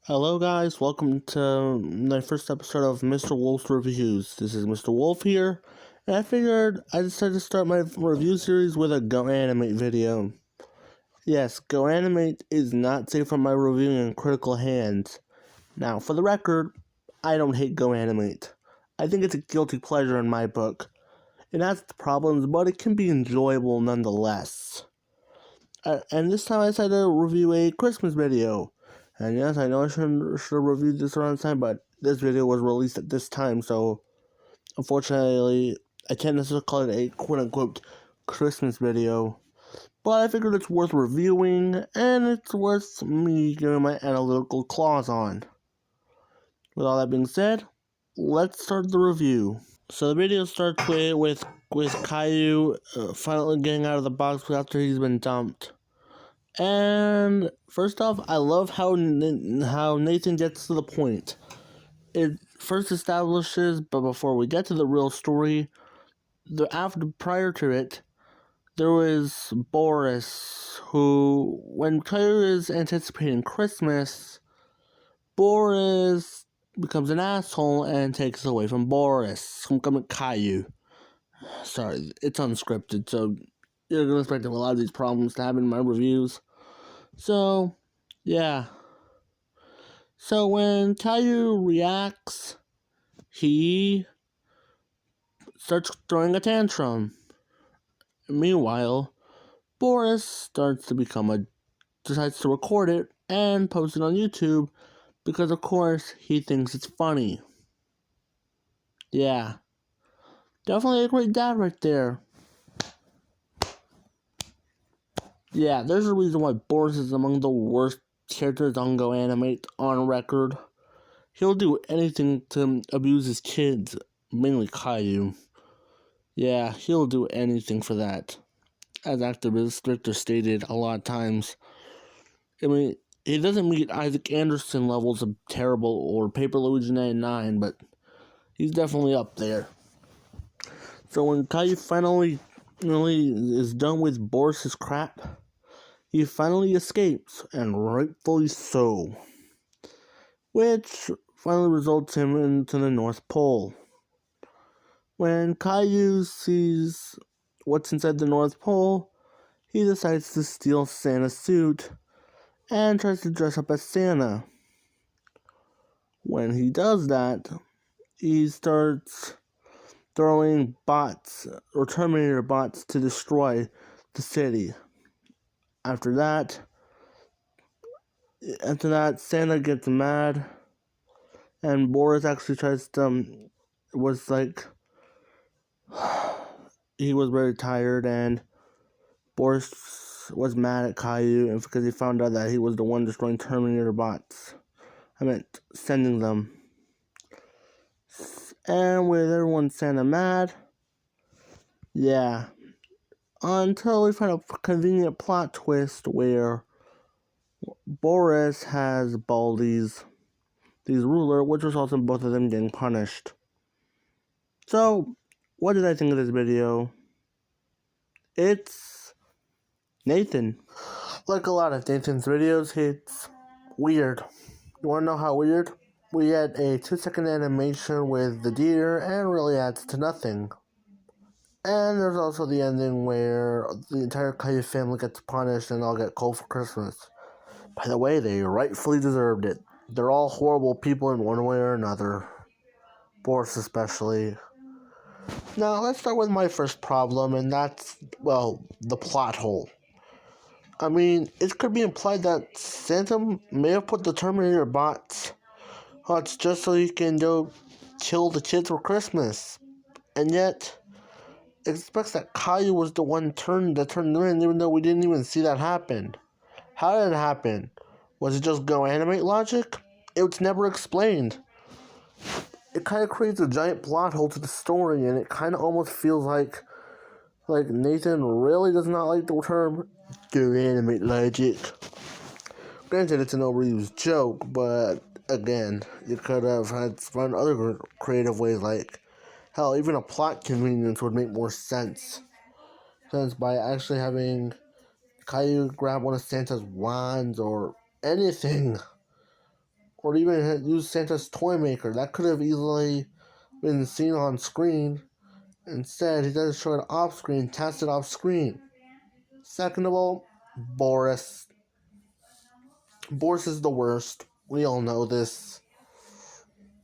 Hello guys, welcome to my first episode of Mr. Wolf's Reviews. This is Mr. Wolf here, and I figured I decided to start my review series with a Go Animate video. Yes, Go Animate is not safe from my reviewing in critical hands. Now, for the record, I don't hate Go Animate. I think it's a guilty pleasure in my book. It has its problems, but it can be enjoyable nonetheless. And this time I decided to review a Christmas video. And yes, I know I should have reviewed this around time, but this video was released at this time, so unfortunately, I can't necessarily call it a quote-unquote Christmas video. But I figured it's worth reviewing, and it's worth me giving my analytical claws on. With all that being said, let's start the review. So the video starts with Caillou finally getting out of the box after he's been dumped. And first off, I love how Nathan gets to the point. It first establishes, but before we get to the real story, prior to it, there was Boris, who, when Caillou is anticipating Christmas, Boris becomes an asshole and takes away from Boris. Homecoming Caillou. Sorry, it's unscripted, so you're gonna expect a lot of these problems to happen in my reviews. So, yeah. So when Caillou reacts, he starts throwing a tantrum. Meanwhile, Boris decides to record it and post it on YouTube because, of course, he thinks it's funny. Yeah. Definitely a great dad right there. Yeah, there's a reason why Boris is among the worst characters on Go Animate on record. He'll do anything to abuse his kids, mainly Caillou. Yeah, he'll do anything for that. As activist Victor stated a lot of times. I mean, he doesn't meet Isaac Anderson levels of terrible or Paper Luigi 99, but he's definitely up there. So when Caillou finally is done with Boris's crap, he finally escapes, and rightfully so. Which finally results him into the North Pole. When Caillou sees what's inside the North Pole, he decides to steal Santa's suit and tries to dress up as Santa. When he does that, he starts throwing bots or Terminator bots to destroy the city. After that, Santa gets mad, and Boris actually tries to, he was very tired, and Boris was mad at Caillou because he found out that he was the one destroying Terminator bots. I meant sending them. And with everyone Santa mad, yeah. Until we find a convenient plot twist where Boris has Baldi's ruler, which results in both of them getting punished. So, what did I think of this video? It's Nathan. Like a lot of Nathan's videos, it's weird. You wanna know how weird? We had a 2-second animation with the deer and really adds to nothing. And there's also the ending where the entire Caillou family gets punished and all get cold for Christmas. By the way, they rightfully deserved it. They're all horrible people in one way or another. Boris especially. Now, let's start with my first problem, and that's, the plot hole. I mean, it could be implied that Santa may have put the Terminator bots just so he can go kill the kids for Christmas. And yet, it expects that Caillou was the one that turned them in, even though we didn't even see that happen. How did it happen? Was it just Go Animate logic? It was never explained. It kind of creates a giant plot hole to the story, and it kind of almost feels like Nathan really does not like the term Go Animate logic. Granted, it's an overused joke, but again, you could have found other creative ways, like, hell, even a plot convenience would make more sense by actually having Caillou grab one of Santa's wands or anything. or even use Santa's toy maker. That could have easily been seen on screen. Instead, he doesn't show it off screen, cast it off screen. Second of all, Boris. Boris is the worst. We all know this.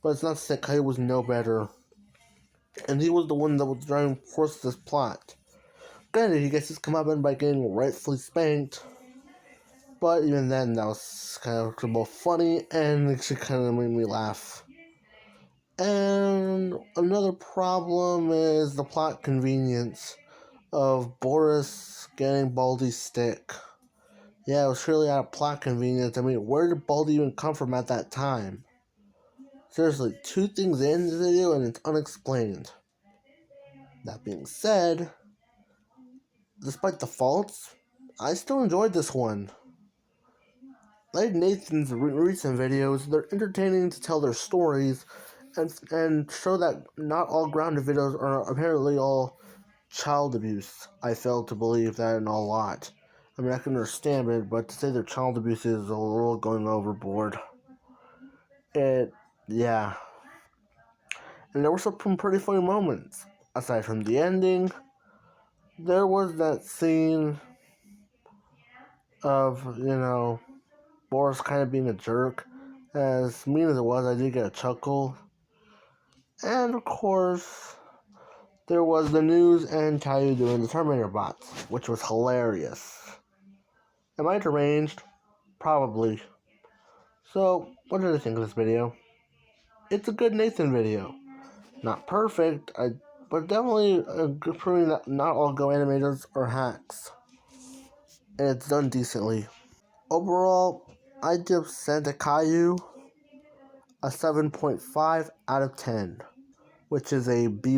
But it's not to say Caillou was no better. And he was the one that was driving force this plot. Granted, he gets his comeuppance by getting rightfully spanked. But even then, that was kind of both funny and it kind of made me laugh. And another problem is the plot convenience of Boris getting Baldy's stick. Yeah, it was surely out of plot convenience. I mean, where did Baldy even come from at that time? Seriously, 2 things in the video and it's unexplained. That being said, despite the faults, I still enjoyed this one. Like Nathan's recent videos, they're entertaining to tell their stories and show that not all grounded videos are apparently all child abuse. I fail to believe that in a lot. I mean, I can understand it, but to say they're child abuse is a little going overboard. Yeah. And there were some pretty funny moments. Aside from the ending, there was that scene of, Boris kind of being a jerk. As mean as it was, I did get a chuckle. And of course, there was the news and Caillou doing the Terminator bots, which was hilarious. Am I deranged? Probably. So, what did I think of this video? It's a good Nathan video. Not perfect, but definitely proving that not all Go animators are hacks. And it's done decently. Overall, I give Santa Caillou a 7.5 out of 10, which is a B+.